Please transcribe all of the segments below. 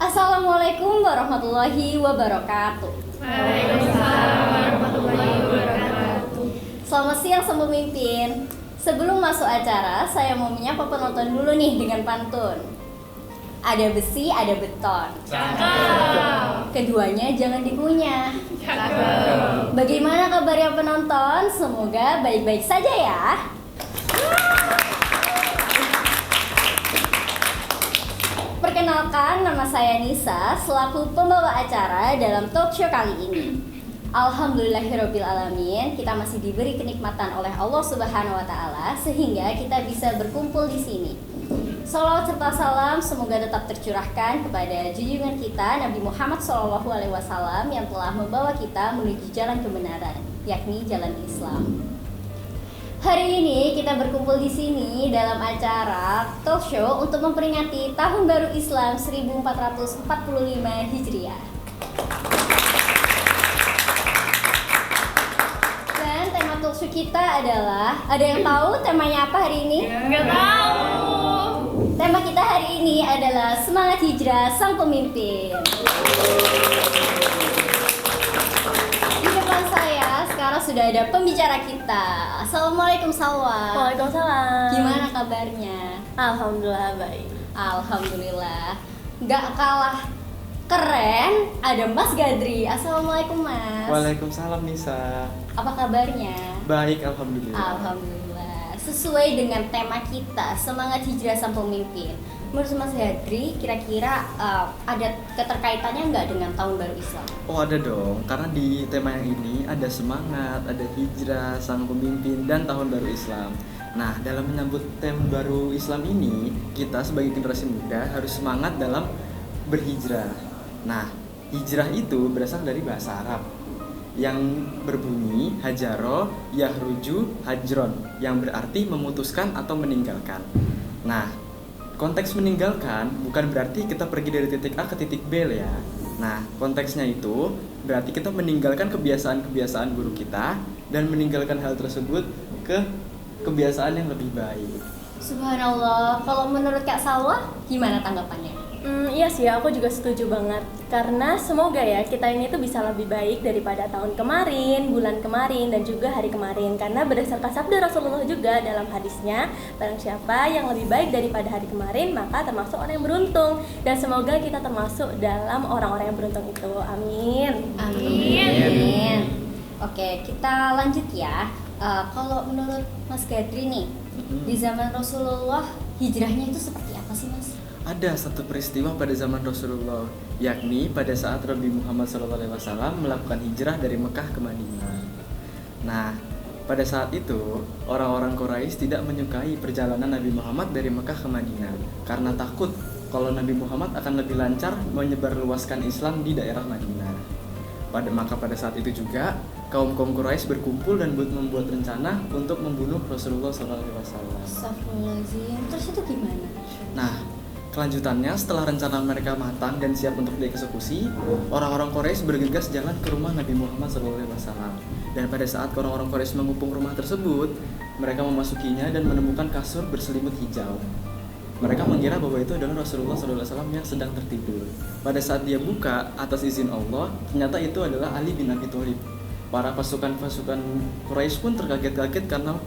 Assalamualaikum warahmatullahi wabarakatuh. Waalaikumsalam warahmatullahi wabarakatuh. Selamat siang semua pemimpin. Sebelum masuk acara, saya mau menyapa penonton dulu nih dengan pantun. Ada besi, ada beton. Cakep. Keduanya jangan dikunyah. Cakep. Bagaimana kabarnya penonton? Semoga baik-baik saja ya. Perkenalkan, nama saya Nisa selaku pembawa acara dalam talk show kali ini. Alhamdulillahirobbilalamin, kita masih diberi kenikmatan oleh Allah Subhanahu wa taala sehingga kita bisa berkumpul di sini. Shalawat serta salam semoga tetap tercurahkan kepada junjungan kita Nabi Muhammad SAW yang telah membawa kita menuju jalan kebenaran, yakni jalan Islam. Hari ini kita berkumpul di sini dalam acara talk show untuk memperingati Tahun Baru Islam 1445 Hijriah. Dan tema talk show kita adalah, ada yang tahu temanya apa hari ini? Nggak tahu. Tema kita hari ini adalah Semangat Hijrah Sang Pemimpin. Di depan saya sekarang sudah ada pembicara kita. Assalamualaikum Salwa. Waalaikumsalam. Gimana kabarnya? Alhamdulillah baik. Alhamdulillah. Gak kalah keren, ada Mas Gadri. Assalamualaikum Mas. Waalaikumsalam Nisa. Apa kabarnya? Baik, alhamdulillah. Alhamdulillah. Sesuai dengan tema kita, Semangat Hijrah Sang Pemimpin. Menurut Mas Gadri, kira-kira ada keterkaitannya nggak dengan Tahun Baru Islam? Oh ada dong, karena di tema yang ini ada semangat, ada hijrah, sang pemimpin, dan tahun baru Islam. Nah, dalam menyambut tahun baru Islam ini, kita sebagai generasi muda harus semangat dalam berhijrah. Nah, hijrah itu berasal dari bahasa Arab yang berbunyi hajaro yahruju hajron, yang berarti memutuskan atau meninggalkan. Nah, konteks meninggalkan bukan berarti kita pergi dari titik A ke titik B ya. Nah, konteksnya itu berarti kita meninggalkan kebiasaan-kebiasaan buruk kita dan meninggalkan hal tersebut ke kebiasaan yang lebih baik. Subhanallah. Kalau menurut Kak Salwa, gimana tanggapannya? Iya sih, aku juga setuju banget. Karena semoga ya kita ini tuh bisa lebih baik daripada tahun kemarin, bulan kemarin, dan juga hari kemarin. Karena berdasarkan sabda Rasulullah juga dalam hadisnya, barang siapa yang lebih baik daripada hari kemarin, maka termasuk orang yang beruntung. Dan semoga kita termasuk dalam orang-orang yang beruntung itu. Amin. Amin. Oke, kita lanjut ya. Kalau menurut Mas Gadri nih, di zaman Rasulullah hijrahnya itu seperti apa sih Mas? Ada satu peristiwa pada zaman Rasulullah, yakni pada saat Nabi Muhammad SAW melakukan hijrah dari Mekah ke Madinah. Nah, pada saat itu orang-orang Quraisy tidak menyukai perjalanan Nabi Muhammad dari Mekah ke Madinah karena takut kalau Nabi Muhammad akan lebih lancar menyebarluaskan Islam di daerah Madinah. Maka pada saat itu juga kaum-kaum Quraisy berkumpul dan membuat rencana untuk membunuh Rasulullah SAW. Astagfirullahaladzim. Terus itu gimana? Nah, kelanjutannya setelah rencana mereka matang dan siap untuk dieksekusi, orang-orang Quraisy bergegas jalan ke rumah Nabi Muhammad SAW. Dan pada saat orang-orang Quraisy mengepung rumah tersebut, mereka memasukinya dan menemukan kasur berselimut hijau. Mereka mengira bahwa itu adalah Rasulullah SAW yang sedang tertidur. Pada saat dia buka atas izin Allah, ternyata itu adalah Ali bin Abi Thalib. Para pasukan-pasukan Quraisy pun terkaget-kaget karena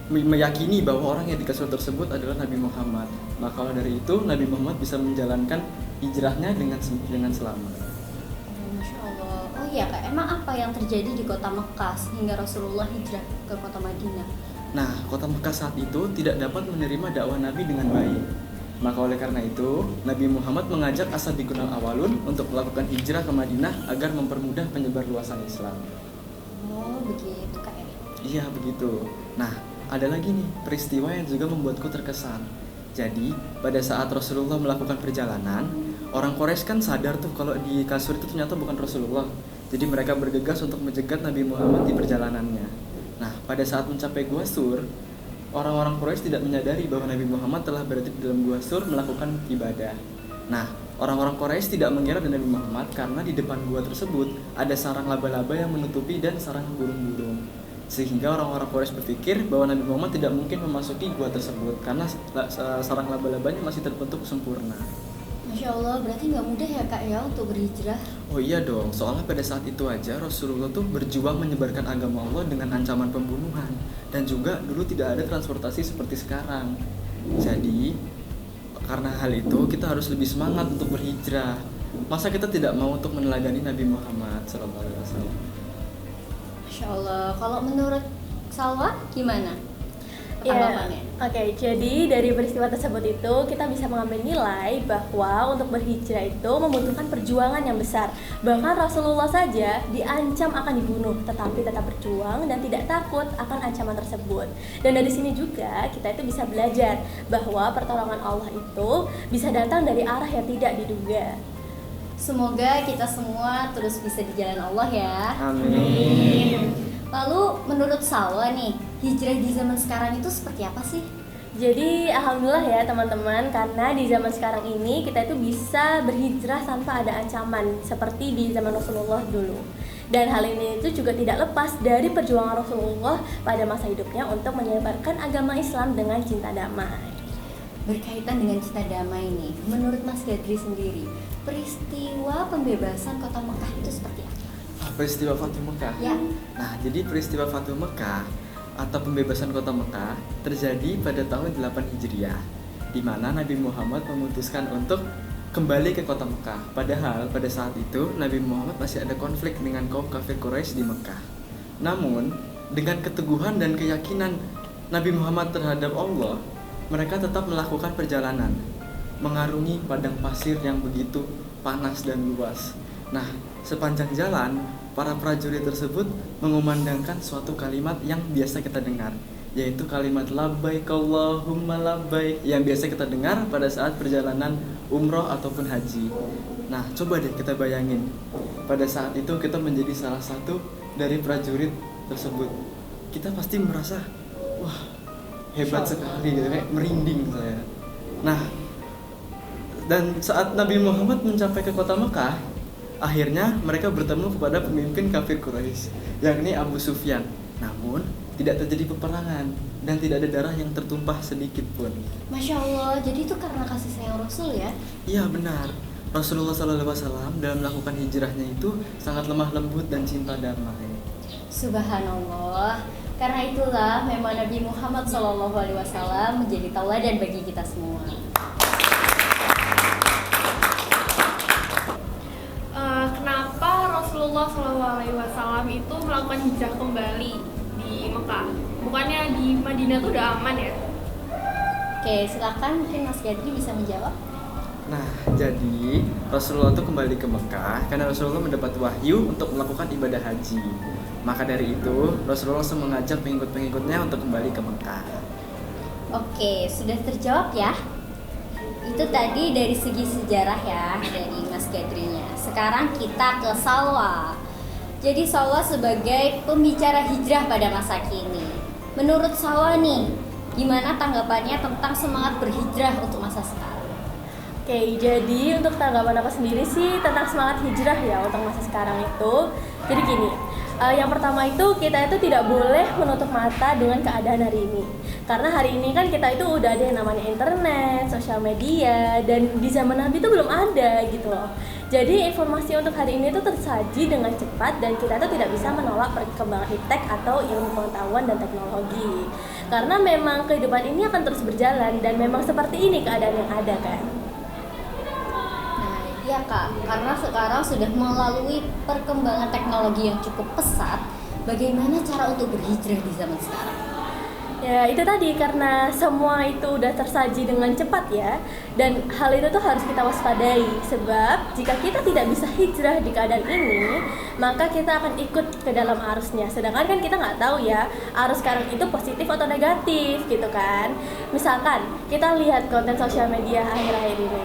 meyakini bahwa orang yang di kasur tersebut adalah Nabi Muhammad. Maka dari itu Nabi Muhammad bisa menjalankan hijrahnya dengan selamat. Masya Allah. Oh iya Kak, emang apa yang terjadi di kota Mekah sehingga Rasulullah hijrah ke kota Madinah? Nah, kota Mekah saat itu tidak dapat menerima dakwah Nabi dengan baik. Maka oleh karena itu, Nabi Muhammad mengajak As-Sabiqun al-Awwalun untuk melakukan hijrah ke Madinah agar mempermudah penyebarluasan Islam. Oh begitu Kak ya? Iya, begitu. Nah, ada lagi nih peristiwa yang juga membuatku terkesan. Jadi, pada saat Rasulullah melakukan perjalanan, orang Quraisy kan sadar tuh kalau di kasur itu ternyata bukan Rasulullah. Jadi mereka bergegas untuk mencegat Nabi Muhammad di perjalanannya. Nah, pada saat mencapai Gua Sur, orang-orang Quraisy tidak menyadari bahwa Nabi Muhammad telah berada di dalam Gua Sur melakukan ibadah. Nah, orang-orang Quraisy tidak mengira ada Nabi Muhammad karena di depan gua tersebut ada sarang laba-laba yang menutupi dan sarang burung-burung. Sehingga orang-orang Quraisy berpikir bahwa Nabi Muhammad tidak mungkin memasuki gua tersebut karena sarang laba-labanya masih terbentuk sempurna. Masya Allah, berarti nggak mudah ya Kak ya untuk berhijrah. Oh iya dong, soalnya pada saat itu aja Rasulullah tuh berjuang menyebarkan agama Allah dengan ancaman pembunuhan. Dan juga dulu tidak ada transportasi seperti sekarang. Jadi, karena hal itu kita harus lebih semangat untuk berhijrah. Masa kita tidak mau untuk meneladani Nabi Muhammad SAW? Masya Allah, kalau menurut Salwa gimana? Ya, Tanggapannya? oke. Jadi dari peristiwa tersebut itu kita bisa mengambil nilai bahwa untuk berhijrah itu membutuhkan perjuangan yang besar. Bahkan Rasulullah saja diancam akan dibunuh, tetapi tetap berjuang dan tidak takut akan ancaman tersebut. Dan dari sini juga kita itu bisa belajar bahwa pertolongan Allah itu bisa datang dari arah yang tidak diduga. Semoga kita semua terus bisa di jalan Allah ya. Amin. Lalu menurut Salwa nih, hijrah di zaman sekarang itu seperti apa sih? Jadi alhamdulillah ya teman-teman, karena di zaman sekarang ini kita itu bisa berhijrah tanpa ada ancaman seperti di zaman Rasulullah dulu. Dan hal ini itu juga tidak lepas dari perjuangan Rasulullah pada masa hidupnya untuk menyebarkan agama Islam dengan cinta damai. Berkaitan dengan cinta damai nih, menurut Mas Gadri sendiri, peristiwa pembebasan kota Mekah itu seperti apa? Peristiwa Fatu Mekah. Ya. Nah, jadi peristiwa Fatu Mekah atau pembebasan kota Mekah terjadi pada tahun 8 Hijriah, di mana Nabi Muhammad memutuskan untuk kembali ke kota Mekah. Padahal pada saat itu Nabi Muhammad masih ada konflik dengan kaum kafir Quraisy di Mekah. Namun, dengan keteguhan dan keyakinan Nabi Muhammad terhadap Allah, mereka tetap melakukan perjalanan mengarungi padang pasir yang begitu panas dan luas. Nah, sepanjang jalan, para prajurit tersebut mengumandangkan suatu kalimat yang biasa kita dengar, yaitu kalimat labbaik Allahumma labbaik yang biasa kita dengar pada saat perjalanan umroh ataupun haji. Nah, coba deh kita bayangin, pada saat itu kita menjadi salah satu dari prajurit tersebut. Kita pasti merasa, wah, hebat sekali, kayak merinding saya. Nah, dan saat Nabi Muhammad mencapai ke kota Mekah, akhirnya mereka bertemu kepada pemimpin kafir Quraisy, yakni Abu Sufyan. Namun tidak terjadi peperangan dan tidak ada darah yang tertumpah sedikit pun. Masya Allah, jadi itu karena kasih sayang Rasul ya? Iya benar. Rasulullah SAW dalam melakukan hijrahnya itu sangat lemah lembut dan cinta damai. Subhanallah. Karena itulah memang Nabi Muhammad SAW menjadi tauladan bagi kita semua. Kenapa Rasulullah SAW itu melakukan hijrah kembali di Mekah? Bukannya di Madinah tuh udah aman ya? Oke, silakan mungkin Mas Gadri bisa menjawab. Nah, jadi Rasulullah itu kembali ke Mekah karena Rasulullah mendapat wahyu untuk melakukan ibadah haji. Maka dari itu, Rasulullah langsung mengajak pengikut-pengikutnya untuk kembali ke Mekah. Oke, sudah terjawab ya? Itu tadi dari segi sejarah ya, dari Mas Gadrinya. Sekarang kita ke Salwa. Jadi Salwa sebagai pembicara hijrah pada masa kini, menurut Salwa nih, gimana tanggapannya tentang semangat berhijrah untuk masa sekarang? Oke, jadi untuk tanggapan aku sendiri sih tentang semangat hijrah ya untuk masa sekarang itu. Jadi gini, yang pertama itu kita itu tidak boleh menutup mata dengan keadaan hari ini. Karena hari ini kan kita itu udah ada yang namanya internet, sosial media, dan di zaman Nabi itu belum ada gitu loh. Jadi informasi untuk hari ini itu tersaji dengan cepat dan kita itu tidak bisa menolak perkembangan iptek atau ilmu pengetahuan dan teknologi. Karena memang kehidupan ini akan terus berjalan dan memang seperti ini keadaan yang ada kan. Iya Kak, karena sekarang sudah melalui perkembangan teknologi yang cukup pesat, bagaimana cara untuk berhijrah di zaman sekarang? Ya itu tadi, karena semua itu udah tersaji dengan cepat ya. Dan hal itu tuh harus kita waspadai. Sebab jika kita tidak bisa hijrah di keadaan ini, maka kita akan ikut ke dalam arusnya. Sedangkan kan kita nggak tahu ya, arus sekarang itu positif atau negatif gitu kan. Misalkan kita lihat konten sosial media akhir-akhir ini,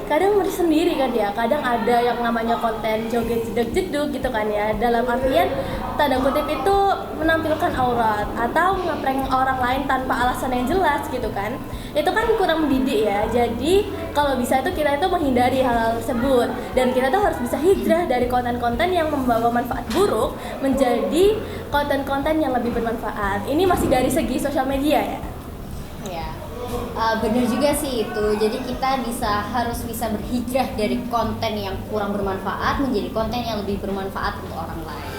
kadang ngeri sendiri kan ya, kadang ada yang namanya konten joget jeduk-jeduk gitu kan ya, dalam artian tanda kutip itu menampilkan aurat atau ngeprank orang lain tanpa alasan yang jelas gitu kan. Itu kan kurang mendidik ya. Jadi kalau bisa itu kita itu menghindari hal tersebut, dan kita tuh harus bisa hijrah dari konten-konten yang membawa manfaat buruk menjadi konten-konten yang lebih bermanfaat. Ini masih dari segi sosial media ya. Ya. Bener juga sih itu. Jadi kita harus bisa berhijrah dari konten yang kurang bermanfaat menjadi konten yang lebih bermanfaat untuk orang lain.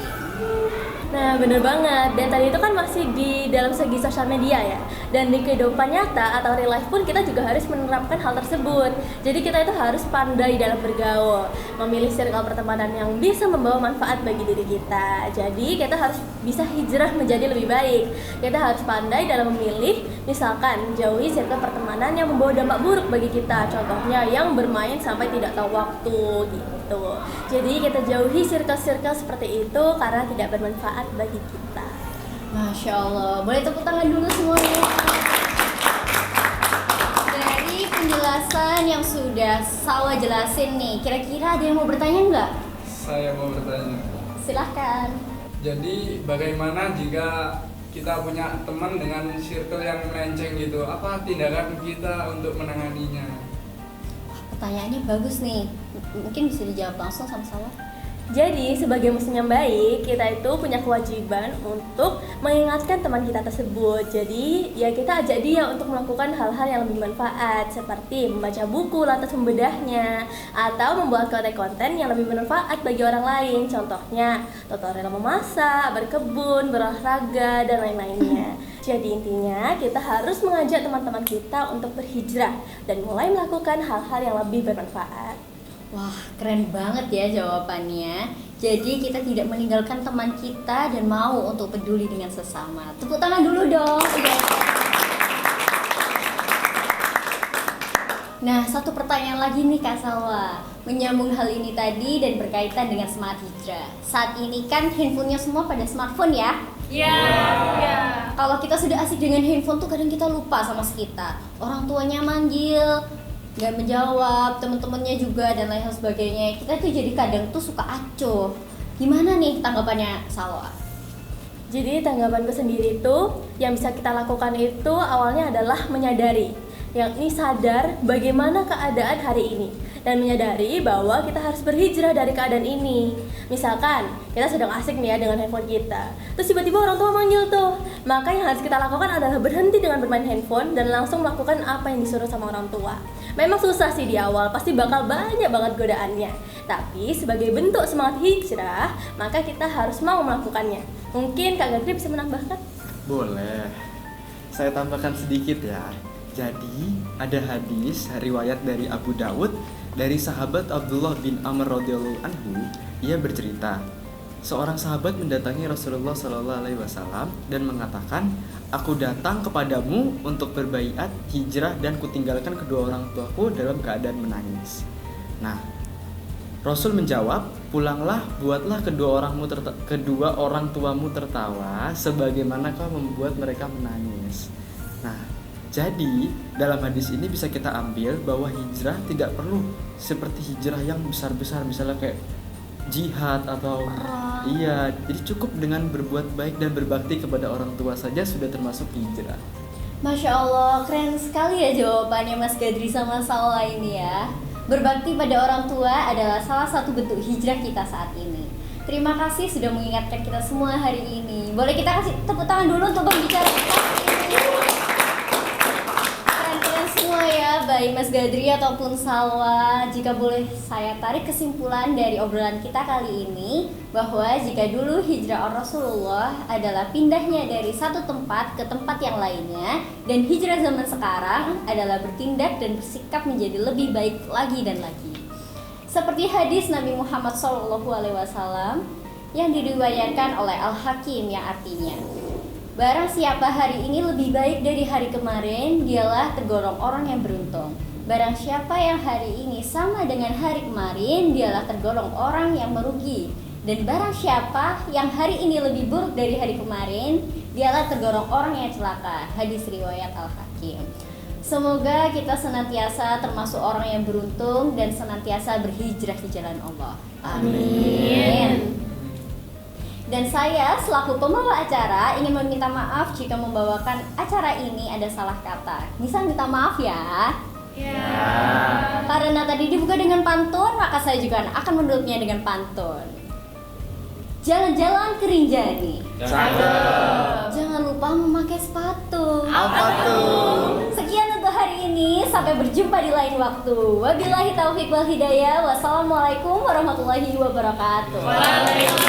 Nah, bener banget. Dan tadi itu kan masih di dalam segi sosial media ya. Dan di kehidupan nyata atau real life pun kita juga harus menerapkan hal tersebut. Jadi kita itu harus pandai dalam bergaul, memilih circle pertemanan yang bisa membawa manfaat bagi diri kita. Jadi kita harus bisa hijrah menjadi lebih baik. Kita harus pandai dalam memilih, misalkan jauhi circle pertemanan yang membawa dampak buruk bagi kita. Contohnya yang bermain sampai tidak tahu waktu gitu. Jadi kita jauhi circle-circle seperti itu karena tidak bermanfaat bagi kita. Masya Allah, boleh tepuk tangan dulu semuanya. Dari penjelasan yang sudah Salwa jelasin nih, kira-kira ada yang mau bertanya nggak? Saya mau bertanya. Silahkan. Jadi bagaimana jika kita punya teman dengan circle yang melenceng gitu? Apa tindakan kita untuk menanganinya? Pertanyaannya bagus nih. Mungkin bisa dijawab langsung sama Salwa. Jadi sebagai muslim yang baik, kita itu punya kewajiban untuk mengingatkan teman kita tersebut. Jadi ya kita ajak dia untuk melakukan hal-hal yang lebih bermanfaat, seperti membaca buku lantas membedahnya, atau membuat konten-konten yang lebih bermanfaat bagi orang lain. Contohnya tutorial memasak, berkebun, berolahraga, dan lain-lainnya. Jadi intinya kita harus mengajak teman-teman kita untuk berhijrah dan mulai melakukan hal-hal yang lebih bermanfaat. Wah, keren banget ya jawabannya. Jadi kita tidak meninggalkan teman kita dan mau untuk peduli dengan sesama. Tepuk tangan dulu dong. Nah, satu pertanyaan lagi nih Kak Salwa. Menyambung hal ini tadi dan berkaitan dengan semangat hijrah. Saat ini kan handphonenya semua pada smartphone ya? Iya. Kalau kita sudah asik dengan handphone tuh kadang kita lupa sama sekitar. Orang tuanya manggil, nggak menjawab, teman-temannya juga dan lain sebagainya. Kita tuh jadi kadang tuh suka acuh. Gimana nih tanggapannya Salwa? Jadi tanggapanku sendiri tuh yang bisa kita lakukan itu awalnya adalah menyadari, yakni sadar bagaimana keadaan hari ini dan menyadari bahwa kita harus berhijrah dari keadaan ini. Misalkan kita sedang asik nih ya dengan handphone kita, terus tiba-tiba orang tua manggil tuh, maka yang harus kita lakukan adalah berhenti dengan bermain handphone dan langsung melakukan apa yang disuruh sama orang tua. Memang susah sih di awal, pasti bakal banyak banget godaannya. Tapi sebagai bentuk semangat hijrah, maka kita harus mau melakukannya. Mungkin Kak Gadri bisa menambahkan? Boleh. Saya tambahkan sedikit ya. Jadi ada hadis riwayat dari Abu Daud dari sahabat Abdullah bin Amr radhiyallahu anhu. Ia bercerita, seorang sahabat mendatangi Rasulullah SAW dan mengatakan, "Aku datang kepadamu untuk berbaiat, hijrah dan kutinggalkan kedua orang tuaku dalam keadaan menangis." Nah, Rasul menjawab, "Pulanglah, buatlah kedua orang tuamu tertawa sebagaimana kau membuat mereka menangis." Nah, jadi dalam hadis ini bisa kita ambil bahwa hijrah tidak perlu seperti hijrah yang besar-besar, misalnya kayak jihad atau iya, jadi cukup dengan berbuat baik dan berbakti kepada orang tua saja sudah termasuk hijrah. Masya Allah, keren sekali ya jawabannya Mas Gadri sama Salwa ini ya. Berbakti pada orang tua adalah salah satu bentuk hijrah kita saat ini. Terima kasih sudah mengingatkan kita semua hari ini. Boleh kita kasih tepuk tangan dulu untuk pembicara kita ini. Keren-keren semua ya, baik Mas Gadri ataupun Salwa. Jika boleh saya tarik kesimpulan dari obrolan kita kali ini, bahwa jika dulu hijrah Rasulullah adalah pindahnya dari satu tempat ke tempat yang lainnya, dan hijrah zaman sekarang adalah bertindak dan bersikap menjadi lebih baik lagi dan lagi. Seperti hadis Nabi Muhammad SAW yang diriwayatkan oleh Al-Hakim yang artinya, barang siapa hari ini lebih baik dari hari kemarin, dialah tergolong orang yang beruntung. Barang siapa yang hari ini sama dengan hari kemarin, dialah tergolong orang yang merugi. Dan barang siapa yang hari ini lebih buruk dari hari kemarin, dialah tergolong orang yang celaka. Hadis riwayat Al-Hakim. Semoga kita senantiasa termasuk orang yang beruntung dan senantiasa berhijrah di jalan Allah. Amin. Dan saya selaku pembawa acara ingin meminta maaf jika membawakan acara ini ada salah kata. Misal minta maaf ya. Ya. Karena tadi dibuka dengan pantun, maka saya juga akan menutupnya dengan pantun. Jalan-jalan ke Rinjani. Cakep. Jangan lupa memakai sepatu. Apa tuh? Sekian untuk hari ini. Sampai berjumpa di lain waktu. Wabillahi taufiq wal hidayah. Wassalamualaikum warahmatullahi wabarakatuh. Waalaikumsalam.